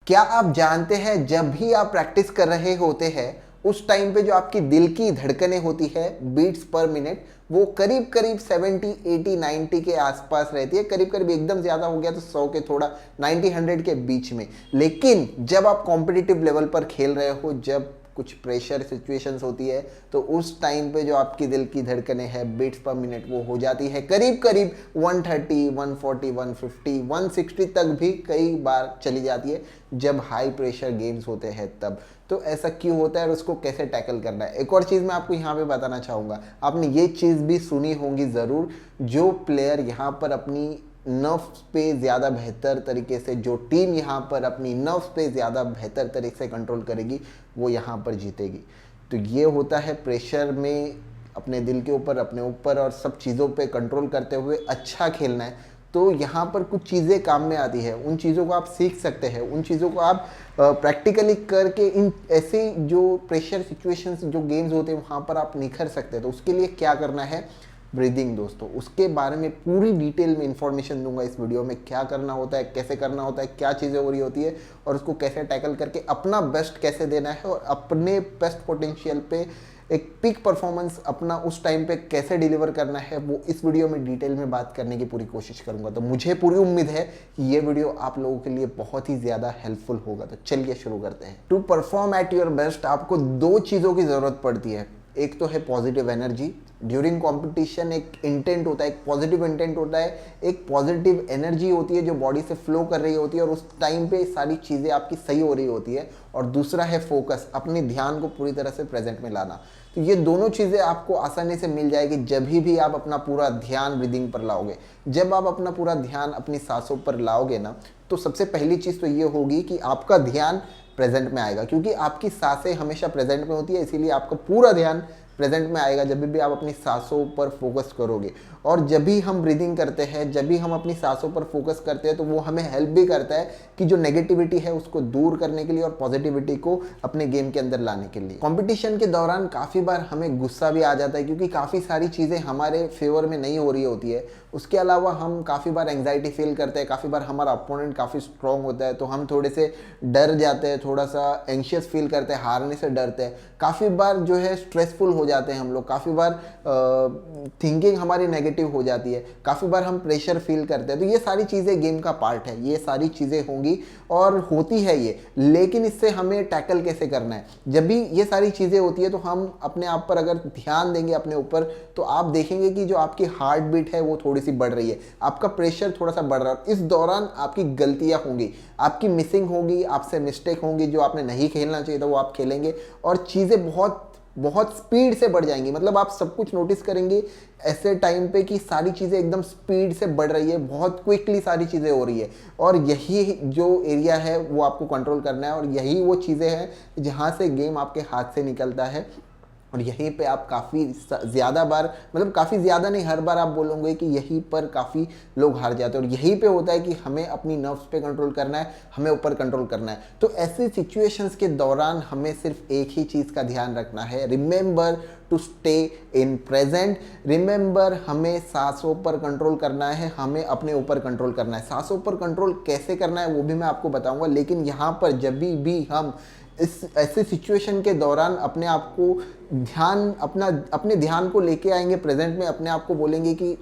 क्या आप जानते हैं जब भी आप प्रैक्टिस कर रहे होते हैं उस टाइम पे जो आपकी दिल की धड़कनें होती है बीट्स पर मिनट वो करीब करीब 70, 80, 90 के आसपास रहती है। करीब करीब एकदम ज़्यादा हो गया तो 100 के थोड़ा 90, 100 के बीच में। लेकिन जब आप कॉम्पिटिटिव लेवल पर खेल रहे हो, जब कुछ प्रेशर सिचुएशंस होती है तो उस टाइम पे जो आपकी दिल की धड़कनें हैं बीट्स पर मिनट वो हो जाती है करीब करीब 130, 140, 150, 160 तक भी कई बार चली जाती है जब हाई प्रेशर गेम्स होते हैं तब। तो ऐसा क्यों होता है और उसको कैसे टैकल करना है। एक और चीज़ मैं आपको यहाँ पे बताना चाहूँगा, आपने ये चीज़ भी सुनी होगी ज़रूर, जो प्लेयर यहाँ पर अपनी नर्व्स पे ज़्यादा बेहतर तरीके से, जो टीम यहाँ पर अपनी नर्व्स पे ज़्यादा बेहतर तरीके से कंट्रोल करेगी वो यहाँ पर जीतेगी। तो ये होता है प्रेशर में अपने दिल के ऊपर, अपने ऊपर और सब चीज़ों पे कंट्रोल करते हुए अच्छा खेलना है। तो यहाँ पर कुछ चीज़ें काम में आती है, उन चीज़ों को आप सीख सकते हैं, उन चीज़ों को आप प्रैक्टिकली करके इन ऐसे जो प्रेशर सिचुएशंस जो गेम्स होते हैं वहाँ पर आप निखर सकते हैं। तो उसके लिए क्या करना है, ब्रीदिंग दोस्तों, उसके बारे में पूरी डिटेल में इंफॉर्मेशन दूंगा इस वीडियो में। क्या करना होता है, कैसे करना होता है, क्या चीज़ें हो रही होती है और उसको कैसे टैकल करके अपना बेस्ट कैसे देना है और अपने बेस्ट पोटेंशियल पे एक पीक परफॉर्मेंस अपना उस टाइम पे कैसे डिलीवर करना है, वो इस वीडियो में डिटेल में बात करने की पूरी कोशिश करूंगा। तो मुझे पूरी उम्मीद है कि ये वीडियो आप लोगों के लिए बहुत ही ज़्यादा हेल्पफुल होगा। तो चलिए शुरू करते हैं। To perform at your best आपको दो चीज़ों की ज़रूरत पड़ती है। एक तो है पॉजिटिव एनर्जी। ड्यूरिंग कंपटीशन एक इंटेंट होता है, एक पॉजिटिव इंटेंट होता है, एक पॉजिटिव एनर्जी होती है जो बॉडी से फ्लो कर रही होती है और उस टाइम पे सारी चीज़ें आपकी सही हो रही होती है। और दूसरा है फोकस, अपने ध्यान को पूरी तरह से प्रेजेंट में लाना। तो ये दोनों चीज़ें आपको आसानी से मिल जाएगी जब भी आप अपना पूरा ध्यान ब्रीदिंग पर लाओगे। जब आप अपना पूरा ध्यान अपनी सांसों पर लाओगे ना, तो सबसे पहली चीज़ तो ये होगी कि आपका ध्यान प्रेजेंट में आएगा, क्योंकि आपकी सांसें हमेशा प्रेजेंट में होती है, इसीलिए आपका पूरा ध्यान प्रेजेंट में आएगा जब भी आप अपनी सांसों पर फोकस करोगे। और जब भी हम ब्रीदिंग करते हैं, जब भी हम अपनी सांसों पर फोकस करते हैं, तो वो हमें हेल्प भी करता है कि जो नेगेटिविटी है उसको दूर करने के लिए और पॉजिटिविटी को अपने गेम के अंदर लाने के लिए। कंपटीशन के दौरान काफ़ी बार हमें गुस्सा भी आ जाता है, क्योंकि काफ़ी सारी चीज़ें हमारे फेवर में नहीं हो रही होती है। उसके अलावा हम काफ़ी बार एंग्जाइटी फील करते हैं, काफ़ी बार हमारा अपोनेंट काफ़ी स्ट्रॉन्ग होता है तो हम थोड़े से डर जाते हैं, थोड़ा सा एंशियस फील करते हैं, हारने से डरते हैं। काफ़ी बार जो है स्ट्रेसफुल हो जाते हैं हम लोग, काफ़ी बार थिंकिंग हमारी नेगेटिव हो जाती है, काफ़ी बार हम प्रेशर फील करते हैं। तो ये सारी चीज़ें गेम का पार्ट है, ये सारी चीज़ें होंगी और होती है ये। लेकिन इससे हमें टैकल कैसे करना है, जब भी ये सारी चीज़ें होती है तो हम अपने आप पर अगर ध्यान देंगे अपने ऊपर, तो आप देखेंगे कि जो आपकी हार्ट बीट है वो थोड़ी सी बढ़ रही है, आपका प्रेशर थोड़ा सा बढ़ रहा है। इस दौरान आपकी गलतियाँ होंगी, आपकी मिसिंग होगी, आपसे मिस्टेक होंगी, जो आपने नहीं खेलना चाहिए था वो आप खेलेंगे और चीज़ें बहुत स्पीड से बढ़ जाएंगी। मतलब आप सब कुछ नोटिस करेंगे ऐसे टाइम पे कि सारी चीज़ें एकदम स्पीड से बढ़ रही है, बहुत क्विकली सारी चीज़ें हो रही है। और यही जो एरिया है वो आपको कंट्रोल करना है और यही वो चीज़ें हैं जहाँ से गेम आपके हाथ से निकलता है। और यहीं पे आप काफ़ी ज़्यादा बार, मतलब काफ़ी ज़्यादा नहीं, हर बार आप बोलोगे कि यहीं पर काफ़ी लोग हार जाते हैं। और यहीं पे होता है कि हमें अपनी नर्व्स पे कंट्रोल करना है, हमें ऊपर कंट्रोल करना है। तो ऐसे सिचुएशंस के दौरान हमें सिर्फ एक ही चीज़ का ध्यान रखना है, remember to stay in present. Remember, हमें सांसों पर कंट्रोल करना है, हमें अपने ऊपर कंट्रोल करना है। सांसों पर कंट्रोल कैसे करना है वो भी मैं आपको बताऊँगा। लेकिन यहाँ पर जब भी हम इस ऐसे सिचुएशन के दौरान अपने आप को अपने ध्यान को लेके आएंगे प्रेजेंट में, अपने आप को बोलेंगे कि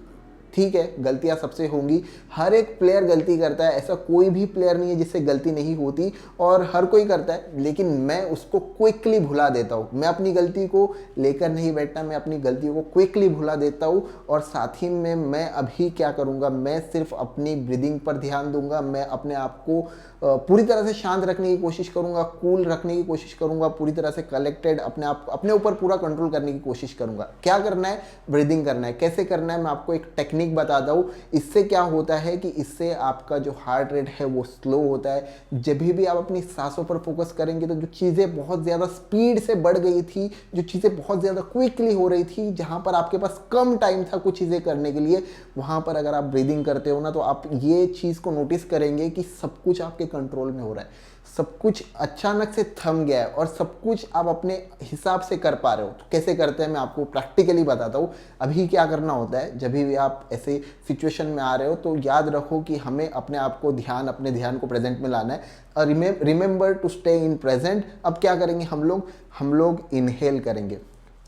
ठीक है, गलतियां सबसे होंगी, हर एक प्लेयर गलती करता है, ऐसा कोई भी प्लेयर नहीं है जिससे गलती नहीं होती और हर कोई करता है। लेकिन मैं उसको क्विकली भुला देता हूँ, मैं अपनी गलती को लेकर नहीं बैठता, मैं अपनी गलतियों को क्विकली भुला देता हूँ। और साथ ही में मैं अभी क्या करूँगा, मैं सिर्फ अपनी ब्रीदिंग पर ध्यान दूंगा, मैं अपने आप को पूरी तरह से शांत रखने की कोशिश करूँगा, कूल रखने की कोशिश करूँगा, पूरी तरह से कलेक्टेड, अपने ऊपर पूरा कंट्रोल करने की कोशिश करूँगा। क्या करना है, ब्रीदिंग करना है। कैसे करना है मैं आपको एक टेक्निक बताता हूँ। इससे क्या होता है कि इससे आपका जो हार्ट रेट है वो स्लो होता है। जब भी आप अपनी सांसों पर फोकस करेंगे तो जो चीज़ें बहुत ज़्यादा स्पीड से बढ़ गई थी, जो चीज़ें बहुत ज़्यादा क्विकली हो रही थी, जहाँ पर आपके पास कम टाइम था कुछ चीज़ें करने के लिए, वहाँ पर अगर आप ब्रीदिंग करते हो ना तो आप ये चीज़ को नोटिस करेंगे कि सब कुछ आपके कंट्रोल में हो रहा है, सब कुछ अचानक से थम गया है और सब कुछ आप अपने हिसाब से कर पा रहे हो। तो कैसे करते हैं मैं आपको प्रैक्टिकली बताता हूँ। अभी क्या करना होता है, जब भी आप ऐसे सिचुएशन में आ रहे हो तो याद रखो कि हमें अपने आप को अपने ध्यान को प्रेजेंट में लाना है और remember to stay in present. अब क्या करेंगे हम लोग इनहेल करेंगे।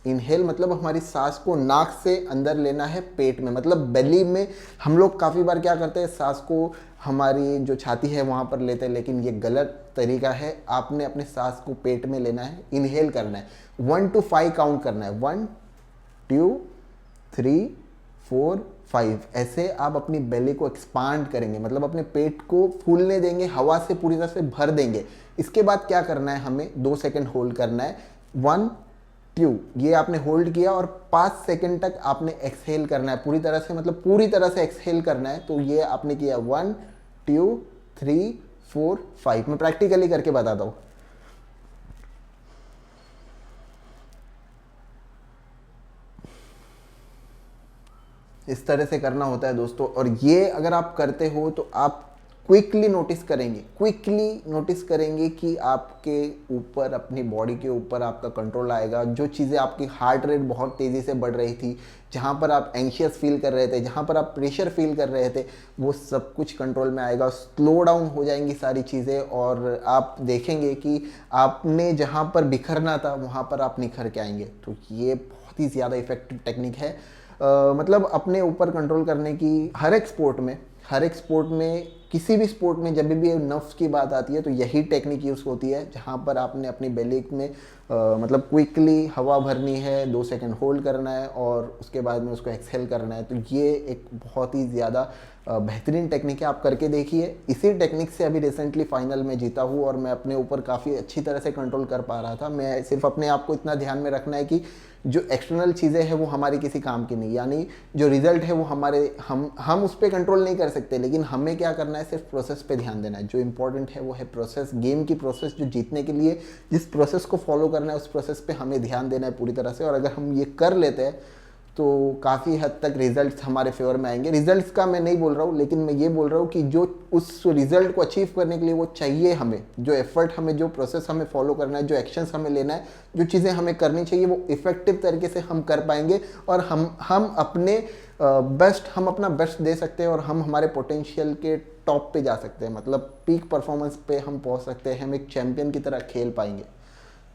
इनहेल मतलब हमारी सांस को नाक से अंदर लेना है पेट में, मतलब बेली में। हम लोग काफ़ी बार क्या करते हैं, सांस को हमारी जो छाती है वहाँ पर लेते हैं, लेकिन ये गलत तरीका है। आपने अपने सांस को पेट में लेना है, इनहेल करना है, 1 to 5 काउंट करना है, 1 2 3 4 5। ऐसे आप अपनी बेली को एक्सपांड करेंगे, मतलब अपने पेट को फूलने देंगे, हवा से पूरी तरह से भर देंगे। इसके बाद क्या करना है, हमें 2 सेकेंड होल्ड करना है, 1 2, ये आपने होल्ड किया और 5 सेकंड तक आपने एक्सहेल करना है पूरी तरह से, मतलब पूरी तरह से एक्सहेल करना है। तो ये आपने किया 1 2 3 4 5। मैं प्रैक्टिकली करके बताता हूँ। इस तरह से करना होता है दोस्तों, और ये अगर आप करते हो तो आप क्विकली नोटिस करेंगे कि आपके ऊपर, अपनी बॉडी के ऊपर आपका कंट्रोल आएगा। जो चीज़ें आपकी हार्ट रेट बहुत तेज़ी से बढ़ रही थी, जहाँ पर आप एंशियस फील कर रहे थे, जहाँ पर आप प्रेशर फील कर रहे थे, वो सब कुछ कंट्रोल में आएगा। स्लो डाउन हो जाएंगी सारी चीज़ें और आप देखेंगे कि आपने जहाँ पर बिखरना था वहाँ पर आप निखर के आएंगे। तो ये बहुत ही ज़्यादा इफेक्टिव टेक्निक है। मतलब अपने ऊपर कंट्रोल करने की हर एक स्पोर्ट में किसी भी स्पोर्ट में जब भी नफ्स की बात आती है तो यही टेक्निक यूज़ होती है, जहाँ पर आपने अपनी बेली में मतलब क्विकली हवा भरनी है, 2 सेकंड होल्ड करना है और उसके बाद में उसको एक्सहेल करना है। तो ये एक बहुत ही ज़्यादा बेहतरीन टेक्निक है, आप करके देखिए। इसी टेक्निक से अभी रिसेंटली फाइनल में जीता हूँ और मैं अपने ऊपर काफ़ी अच्छी तरह से कंट्रोल कर पा रहा था। मैं सिर्फ अपने आप को इतना ध्यान में रखना है कि जो एक्सटर्नल चीज़ें हैं वो हमारी किसी काम की नहीं, यानी जो रिजल्ट है वो हमारे हम उस पर कंट्रोल नहीं कर सकते, लेकिन हमें क्या करना है, सिर्फ प्रोसेस पे ध्यान देना है। जो इंपॉर्टेंट है वो है प्रोसेस, गेम की प्रोसेस। जो जीतने के लिए जिस प्रोसेस को फॉलो करना है उस प्रोसेस पे हमें ध्यान देना है पूरी तरह से। और अगर हम ये कर लेते हैं तो काफ़ी हद तक रिजल्ट्स हमारे फेवर में आएंगे। रिजल्ट्स का मैं नहीं बोल रहा हूँ, लेकिन मैं ये बोल रहा हूँ कि जो उस रिजल्ट को अचीव करने के लिए वो चाहिए, हमें जो एफर्ट, हमें जो प्रोसेस हमें फॉलो करना है, जो एक्शंस हमें लेना है, जो चीज़ें हमें करनी चाहिए, वो इफेक्टिव तरीके से हम कर पाएंगे और हम अपने हम अपना बेस्ट दे सकते हैं और हम हमारे पोटेंशियल के टॉप पे जा सकते हैं, मतलब पीक परफॉर्मेंस पे हम पहुँच सकते हैं, हम एक चैम्पियन की तरह खेल पाएंगे।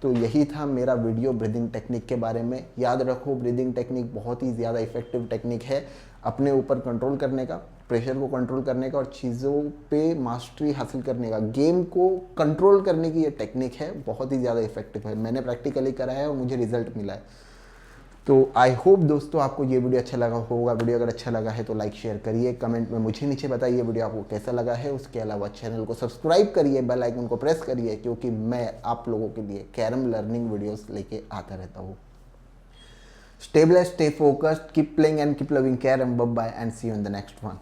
तो यही था मेरा वीडियो ब्रीदिंग टेक्निक के बारे में। याद रखो, ब्रीदिंग टेक्निक बहुत ही ज़्यादा इफेक्टिव टेक्निक है अपने ऊपर कंट्रोल करने का, प्रेशर को कंट्रोल करने का और चीज़ों पे मास्टरी हासिल करने का, गेम को कंट्रोल करने की ये टेक्निक है, बहुत ही ज़्यादा इफेक्टिव है। मैंने प्रैक्टिकली करा है और मुझे रिजल्ट मिला है। तो आई होप दोस्तों आपको ये वीडियो अच्छा लगा होगा। वीडियो अगर अच्छा लगा है तो लाइक शेयर करिए, कमेंट में मुझे नीचे बताइए वीडियो आपको कैसा लगा है। उसके अलावा चैनल को सब्सक्राइब करिए, बेल आइकन को प्रेस करिए, क्योंकि मैं आप लोगों के लिए कैरम लर्निंग वीडियोस लेके आता रहता हूँ। Stay blessed, stay focused, keep playing and keep loving carrom. Bye bye and see you in the next one.